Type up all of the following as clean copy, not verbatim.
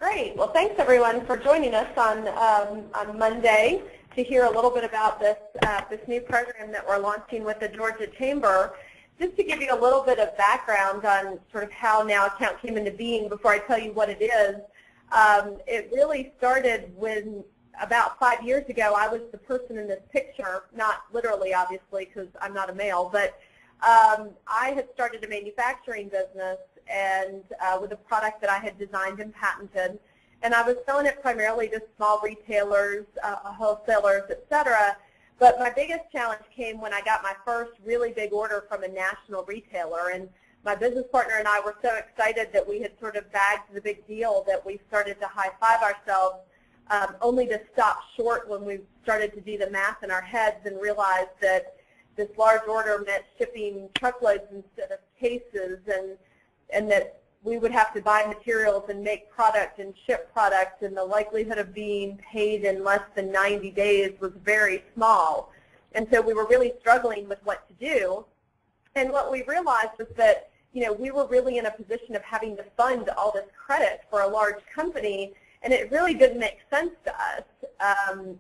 Great. Well, thanks everyone for joining us on Monday to hear a little bit about this new program that we're launching with the Georgia Chamber. Just to give you a little bit of background on sort of how NowAccount came into being before I tell you what it is, it really started when about 5 years ago I was the person in this picture, not literally obviously because I'm not a male, but I had started a manufacturing business and with a product that I had designed and patented, and I was selling it primarily to small retailers, wholesalers, etc. But my biggest challenge came when I got my first really big order from a national retailer, and my business partner and I were so excited that we had sort of bagged the big deal that we started to high-five ourselves, only to stop short when we started to do the math in our heads and realize that this large order meant shipping truckloads instead of cases, and that we would have to buy materials and make product and ship product, and the likelihood of being paid in less than 90 days was very small. And so we were really struggling with what to do. And what we realized was that, you know, we were really in a position of having to fund all this credit for a large company, and it really didn't make sense to us.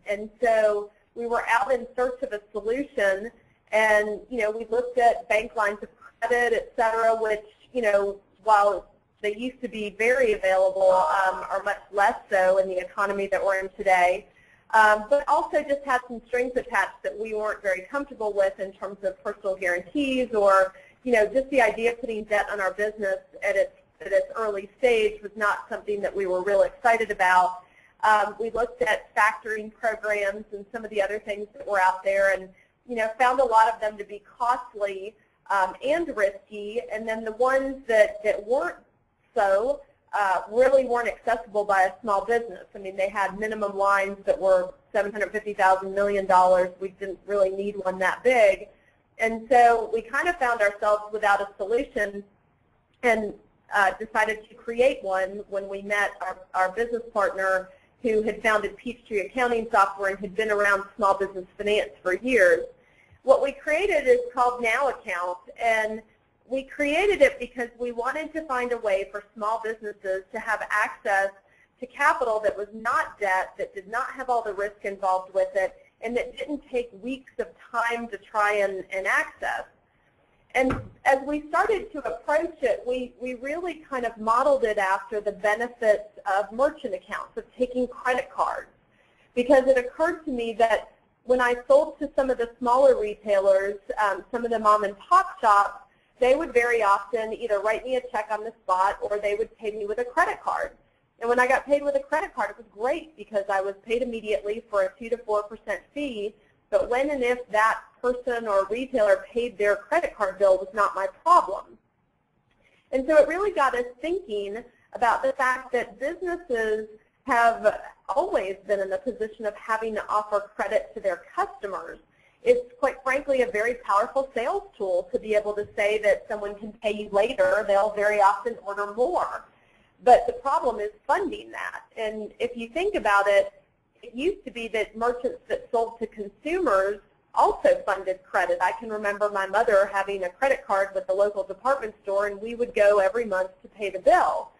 And so we were out in search of a solution, and, you know, we looked at bank lines of credit, et cetera, which, you know, while they used to be very available, are much less so in the economy that we're in today. But also just had some strings attached that we weren't very comfortable with in terms of personal guarantees, or, you know, just the idea of putting debt on our business at its early stage was not something that we were real excited about. We looked at factoring programs and some of the other things that were out there, and, you know, found a lot of them to be costly and risky, and then the ones that weren't so really weren't accessible by a small business. I mean, they had minimum lines that were $750,000, $1 million. We didn't really need one that big. And so we kind of found ourselves without a solution and decided to create one when we met our business partner, who had founded Peachtree Accounting Software and had been around small business finance for years. What we created is called NowAccount, and we created it because we wanted to find a way for small businesses to have access to capital that was not debt, that did not have all the risk involved with it, and that didn't take weeks of time to try and access. And as we started to approach it, we really kind of modeled it after the benefits of merchant accounts, of taking credit cards, because it occurred to me that when I sold to some of the smaller retailers, some of the mom and pop shops, they would very often either write me a check on the spot or they would pay me with a credit card. And when I got paid with a credit card, it was great because I was paid immediately for a 2 to 4% fee. But when and if that person or retailer paid their credit card bill was not my problem. And so it really got us thinking about the fact that businesses have always been in the position of having to offer credit to their customers. It's quite frankly a very powerful sales tool to be able to say that someone can pay you later. They'll very often order more. But the problem is funding that. And if you think about it, it used to be that merchants that sold to consumers also funded credit. I can remember my mother having a credit card with the local department store, and we would go every month to pay the bill.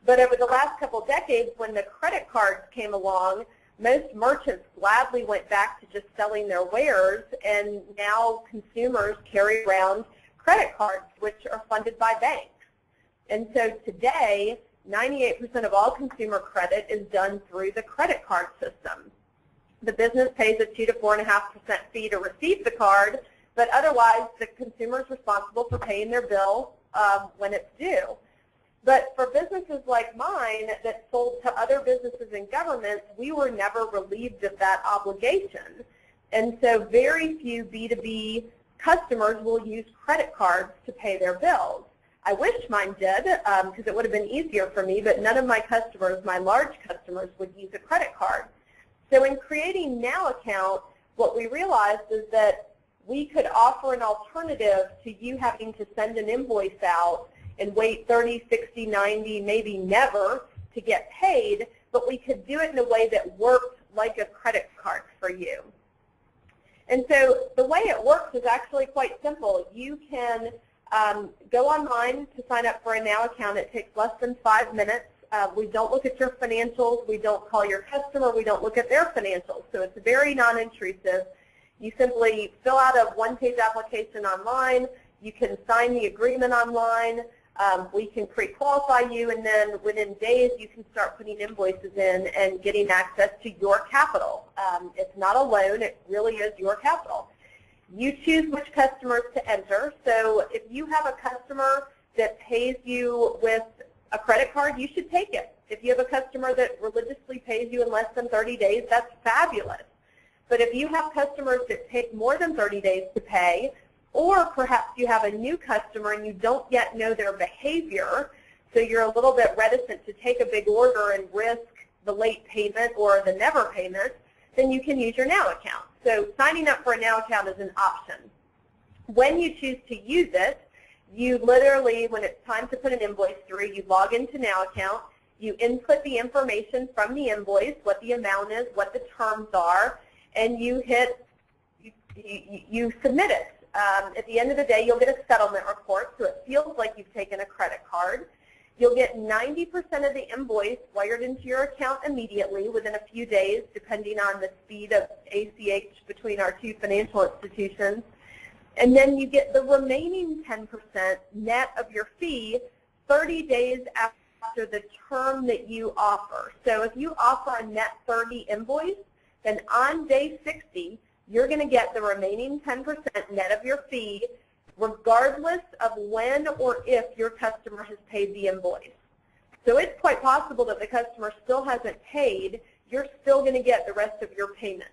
But over the last couple decades, when the credit cards came along, most merchants gladly went back to just selling their wares, and now consumers carry around credit cards, which are funded by banks. And so today, 98% of all consumer credit is done through the credit card system. The business pays a 2 to 4.5% fee to receive the card, but otherwise the consumer is responsible for paying their bill when it's due. But for businesses like mine that sold to other businesses and governments, we were never relieved of that obligation. And so very few B2B customers will use credit cards to pay their bills. I wish mine did, because it would have been easier for me, but none of my customers, my large customers, would use a credit card. So in creating NowAccount, what we realized is that we could offer an alternative to you having to send an invoice out and wait 30, 60, 90, maybe never to get paid, but we could do it in a way that worked like a credit card for you. And so the way it works is actually quite simple. You can go online to sign up for a NowAccount. It takes less than 5 minutes. We don't look at your financials. We don't call your customer. We don't look at their financials. So it's very non-intrusive. You simply fill out a one-page application online. You can sign the agreement online. We can pre-qualify you, and then within days you can start putting invoices in and getting access to your capital. It's not a loan. It really is your capital. You choose which customers to enter. So if you have a customer that pays you with a credit card, you should take it. If you have a customer that religiously pays you in less than 30 days, that's fabulous. But if you have customers that take more than 30 days to pay, or perhaps you have a new customer and you don't yet know their behavior, so you're a little bit reticent to take a big order and risk the late payment or the never payment, then you can use your Now account. So signing up for a Now account is an option. When you choose to use it, you literally, when it's time to put an invoice through, you log into Now account, you input the information from the invoice, what the amount is, what the terms are, and you hit, you submit it. At the end of the day, you'll get a settlement report, so it feels like you've taken a credit card. You'll get 90% of the invoice wired into your account immediately within a few days, depending on the speed of ACH between our two financial institutions. And then you get the remaining 10% net of your fee 30 days after the term that you offer. So if you offer a net 30 invoice, then on day 60, you're going to get the remaining 10% net of your fee, regardless of when or if your customer has paid the invoice. So it's quite possible that the customer still hasn't paid. You're still going to get the rest of your payment.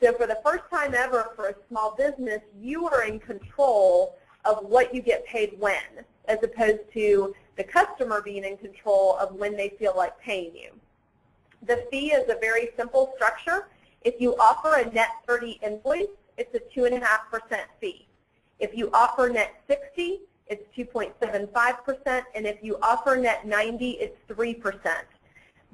So for the first time ever for a small business, you are in control of what you get paid when, as opposed to the customer being in control of when they feel like paying you. The fee is a very simple structure. If you offer a net 30 invoice, it's a 2.5% fee. If you offer net 60, it's 2.75%, and if you offer net 90, it's 3%.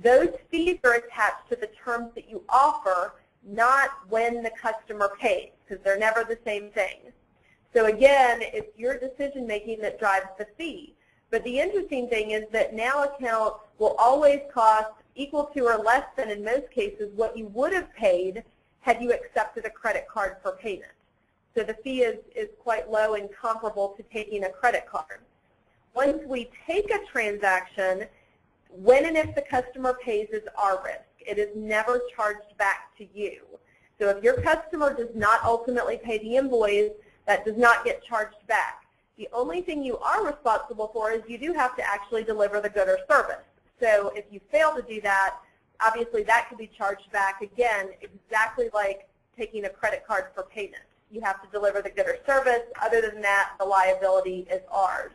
Those fees are attached to the terms that you offer, not when the customer pays, because they're never the same thing. So again, it's your decision making that drives the fee. But the interesting thing is that Now account will always cost equal to or less than, in most cases, what you would have paid had you accepted a credit card for payment. So the fee is quite low and comparable to taking a credit card. Once we take a transaction, when and if the customer pays is our risk. It is never charged back to you. So if your customer does not ultimately pay the invoice, that does not get charged back. The only thing you are responsible for is you do have to actually deliver the good or service. So if you fail to do that, obviously that could be charged back again, exactly like taking a credit card for payment. You have to deliver the good or service. Other than that, the liability is ours.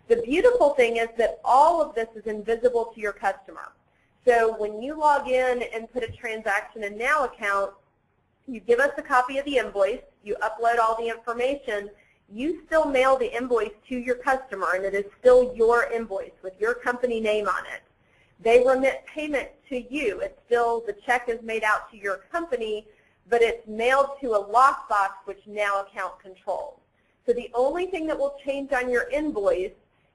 The beautiful thing is that all of this is invisible to your customer. So when you log in and put a transaction in Now account, you give us a copy of the invoice, you upload all the information, you still mail the invoice to your customer, and it is still your invoice with your company name on it. They remit payment to you. It's still, the check is made out to your company, but it's mailed to a lockbox which Now account controls. So the only thing that will change on your invoice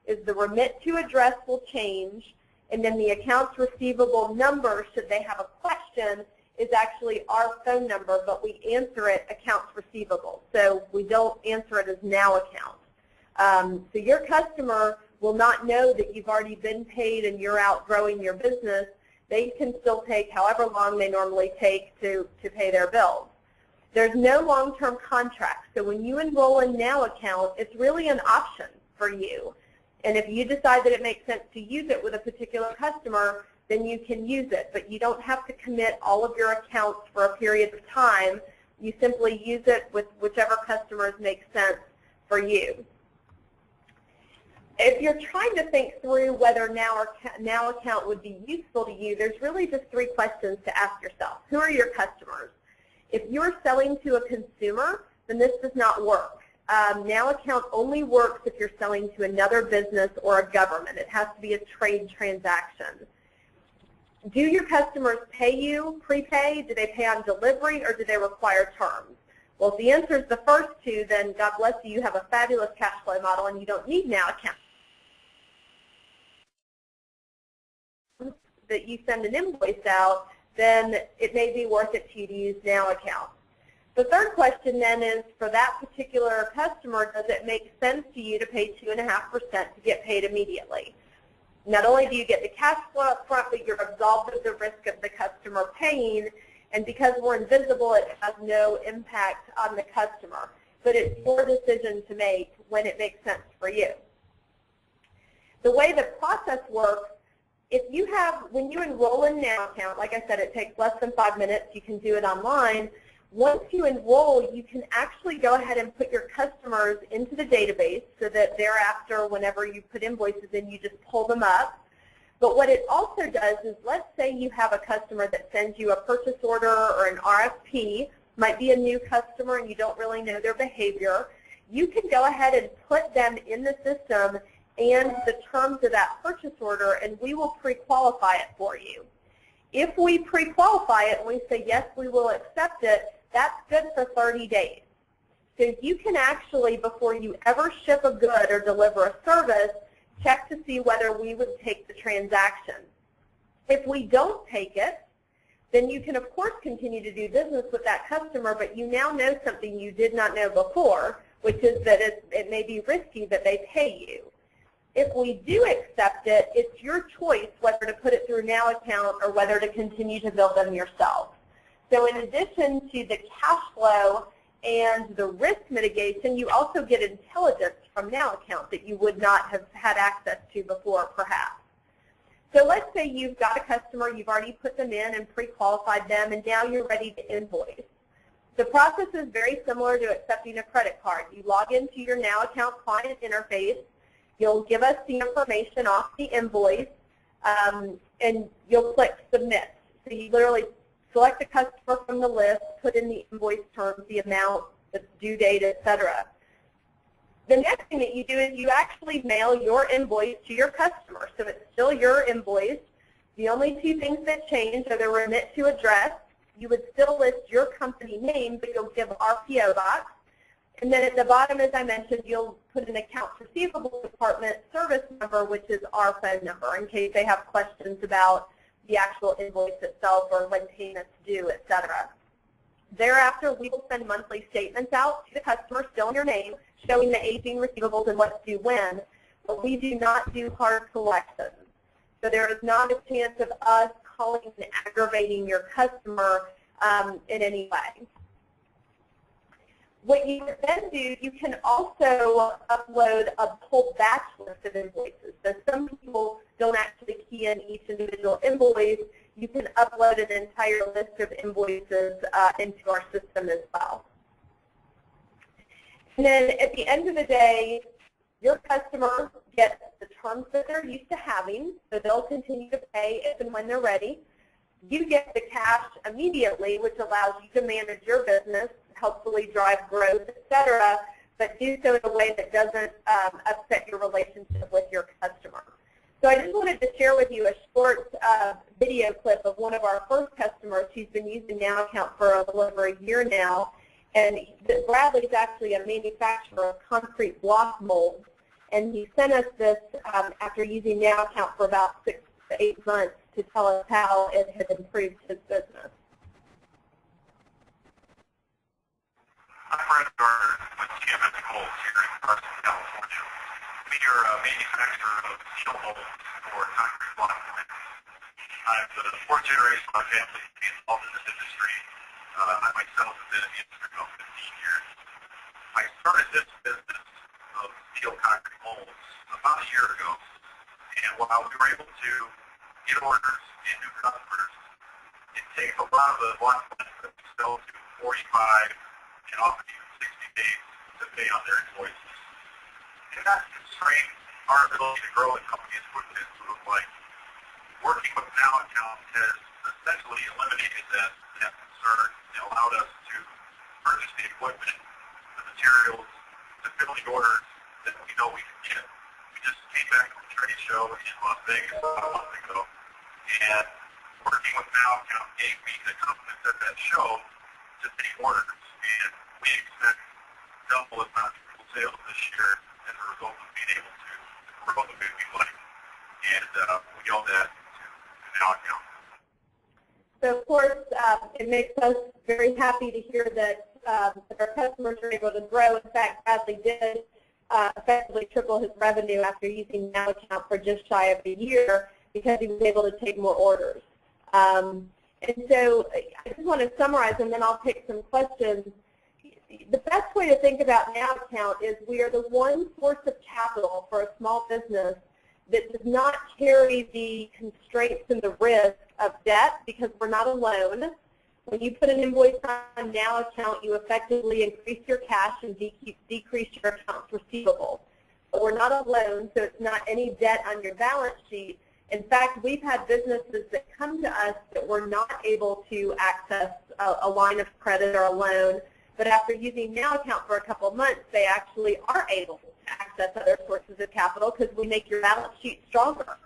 is the remit to address will change, and then the accounts receivable number, should they have a question, is actually our phone number, but we answer it accounts receivable. So we don't answer it as Now account. So your customer will not know that you've already been paid and you're out growing your business. They can still take however long they normally take to pay their bills. There's no long-term contract. So when you enroll in Now account, it's really an option for you. And if you decide that it makes sense to use it with a particular customer, then you can use it. But you don't have to commit all of your accounts for a period of time. You simply use it with whichever customers make sense for you. If you're trying to think through whether Now account would be useful to you, there's really just 3 questions to ask yourself. Who are your customers? If you're selling to a consumer, then this does not work. Now account only works if you're selling to another business or a government. It has to be a trade transaction. Do your customers pay you prepay? Do they pay on delivery, or do they require terms? Well, if the answer is the first 2, then God bless you, you have a fabulous cash flow model and you don't need Now account. that you send an invoice out, then it may be worth it to you to use NowAccount. The third question then is, for that particular customer, does it make sense to you to pay 2.5% to get paid immediately? Not only do you get the cash flow up front, but you're absolved of the risk of the customer paying, and because we're invisible, it has no impact on the customer. But it's your decision to make when it makes sense for you. The way the process works, when you enroll in NowAccount, like I said, it takes less than 5 minutes. You can do it online. Once you enroll, you can actually go ahead and put your customers into the database so that thereafter, whenever you put invoices in, you just pull them up. But what it also does is, let's say you have a customer that sends you a purchase order or an RFP, might be a new customer and you don't really know their behavior. You can go ahead and put them in the system and the terms of that purchase order, and we will pre-qualify it for you. If we pre-qualify it and we say, yes, we will accept it, that's good for 30 days. So you can actually, before you ever ship a good or deliver a service, check to see whether we would take the transaction. If we don't take it, then you can, of course, continue to do business with that customer, but you now know something you did not know before, which is that it may be risky that they pay you. If we do accept it, it's your choice whether to put it through NowAccount or whether to continue to bill them yourself. So in addition to the cash flow and the risk mitigation, you also get intelligence from NowAccount that you would not have had access to before, perhaps. So let's say you've got a customer, you've already put them in and pre-qualified them, and now you're ready to invoice. The process is very similar to accepting a credit card. You log into your NowAccount client interface. You'll give us the information off the invoice, and you'll click Submit. So you literally select a customer from the list, put in the invoice terms, the amount, the due date, etc. The next thing that you do is you actually mail your invoice to your customer. So it's still your invoice. The only two things that change are the remit to address. You would still list your company name, but you'll give our PO box. And then at the bottom, as I mentioned, you'll put an accounts receivable department service number, which is our phone number, in case they have questions about the actual invoice itself or when payments due, etc. Thereafter, we will send monthly statements out to the customer, still in your name, showing the aging receivables and what's due when, but we do not do hard collections. So there is not a chance of us calling and aggravating your customer in any way. What you would then do, you can also upload a whole batch list of invoices. So some people don't actually key in each individual invoice. You can upload an entire list of invoices into our system as well. And then at the end of the day, your customer gets the terms that they're used to having, so they'll continue to pay if and when they're ready. You get the cash immediately, which allows you to manage your business, hopefully drive growth, etc., but do so in a way that doesn't upset your relationship with your customer. So I just wanted to share with you a short video clip of one of our first customers who's been using NowAccount for a little over a year now. And Bradley is actually a manufacturer of concrete block molds, and he sent us this after using NowAccount for about 6 to 8 months to tell us how it has improved his business. I'm Brad Gardner with TMS Molds here in Carson, California. We are a manufacturer of steel molds for concrete block plants. I'm the fourth generation of my family to be involved in this industry. I myself have been in the industry for about 15 years. I started this business of steel concrete molds about a year ago, and while we were able to get orders and new customers, it takes a lot of the block plants that we sell to 45 and often even 60 days to pay on their invoices. And that constrains our ability to grow the company as quickly as we would like. Working with NowAccount has essentially eliminated that concern and allowed us to purchase the equipment, the materials, to fill the orders that we know we can get. We just came back from a trade show in Las Vegas about a month ago, and working with NowAccount gave me the confidence at that show to take orders. And we expect double, if not triple sales this year as a result of being able to grow the way we like. And we owe that to NowAccount? So, of course, it makes us very happy to hear that our customers are able to grow. In fact, Bradley did effectively triple his revenue after using NowAccount for just shy of a year because he was able to take more orders. And so I just want to summarize, and then I'll take some questions. The best way to think about NowAccount is we are the one source of capital for a small business that does not carry the constraints and the risk of debt because we're not a loan. When you put an invoice on NowAccount, you effectively increase your cash and decrease your accounts receivable. But we're not a loan, so it's not any debt on your balance sheet. In fact, we've had businesses that come to us that were not able to access a line of credit or a loan, but after using NowAccount for a couple of months, they actually are able to access other sources of capital because we make your balance sheet stronger.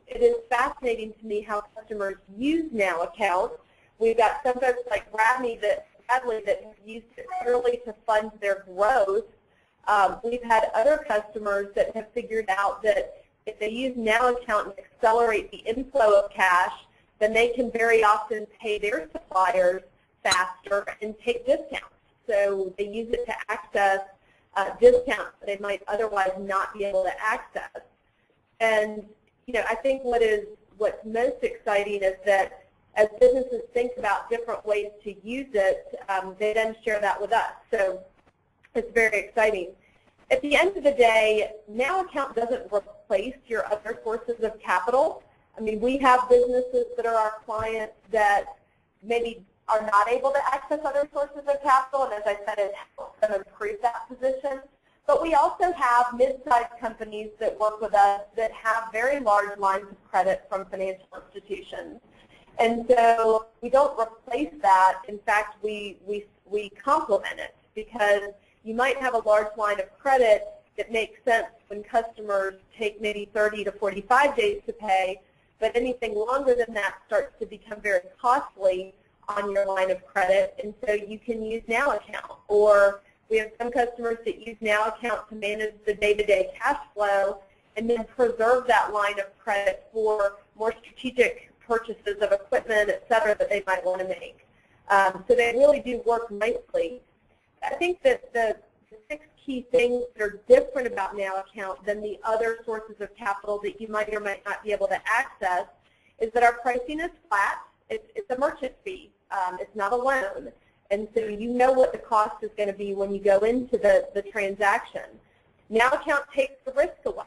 It is fascinating to me how customers use NowAccount. We've got some folks like Bradley that have used it purely to fund their growth. We've had other customers that have figured out that if they use NowAccount and accelerate the inflow of cash, then they can very often pay their suppliers faster and take discounts. So they use it to access discounts that they might otherwise not be able to access. And I think what's most exciting is that as businesses think about different ways to use it, they then share that with us. So it's very exciting. At the end of the day, NowAccount doesn't replace your other sources of capital. I mean, we have businesses that are our clients that maybe are not able to access other sources of capital, and as I said, it helps them improve that position. But we also have mid-sized companies that work with us that have very large lines of credit from financial institutions. And so we don't replace that. In fact, we complement it because you might have a large line of credit that makes sense when customers take maybe 30 to 45 days to pay, but anything longer than that starts to become very costly on your line of credit, and so you can use NowAccount. Or we have some customers that use NowAccount to manage the day-to-day cash flow and then preserve that line of credit for more strategic purchases of equipment, et cetera, that they might want to make. So they really do work nicely. I think that the 6 key things that are different about NowAccount than the other sources of capital that you might or might not be able to access is that our pricing is flat. It's a merchant fee. It's not a loan. And so you know what the cost is going to be when you go into the transaction. NowAccount takes the risk away.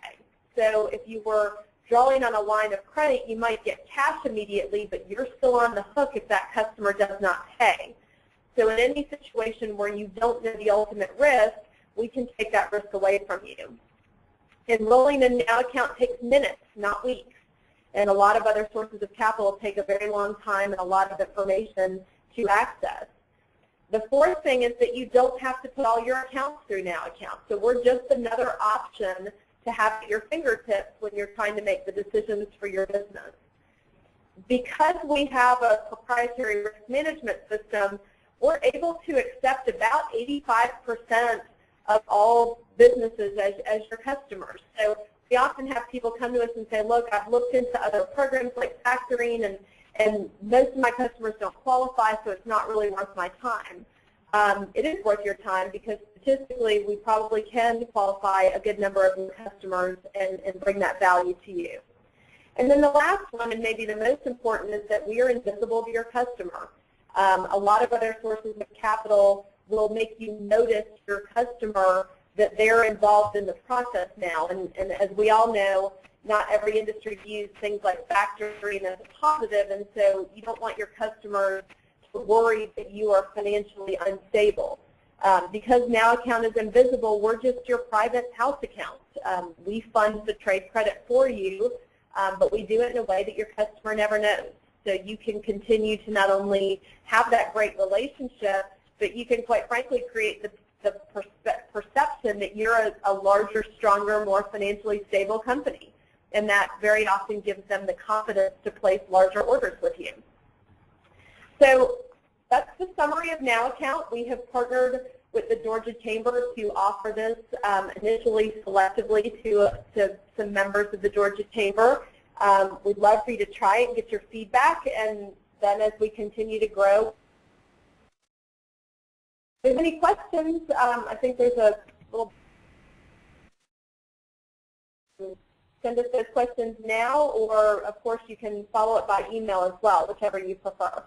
So if you were drawing on a line of credit, you might get cash immediately, but you're still on the hook if that customer does not pay. So in any situation where you don't know the ultimate risk, we can take that risk away from you. Enrolling in NowAccount takes minutes, not weeks. And a lot of other sources of capital take a very long time and a lot of information to access. The 4th thing is that you don't have to put all your accounts through NowAccount. So we're just another option to have at your fingertips when you're trying to make the decisions for your business. Because we have a proprietary risk management system, we're able to accept about 85% of all businesses as your customers. So we often have people come to us and say, look, I've looked into other programs like factoring, and most of my customers don't qualify, so it's not really worth my time. It is worth your time because statistically we probably can qualify a good number of new customers and bring that value to you. And then the last one, and maybe the most important, is that we are invisible to your customer. A lot of other sources of capital will make you notice your customer that they're involved in the process now. And as we all know, not every industry views things like factoring as a positive, and so you don't want your customers to worry that you are financially unstable. Because NowAccount is invisible, we're just your private house account. We fund the trade credit for you, but we do it in a way that your customer never knows. So you can continue to not only have that great relationship, but you can, quite frankly, create the perception that you're a larger, stronger, more financially stable company. And that very often gives them the confidence to place larger orders with you. So that's the summary of NowAccount. We have partnered with the Georgia Chamber to offer this initially selectively to some members of the Georgia Chamber. We'd love for you to try it and get your feedback, and then as we continue to grow. If there's any questions, I think there's a little, send us those questions now, or of course you can follow up by email as well, whichever you prefer.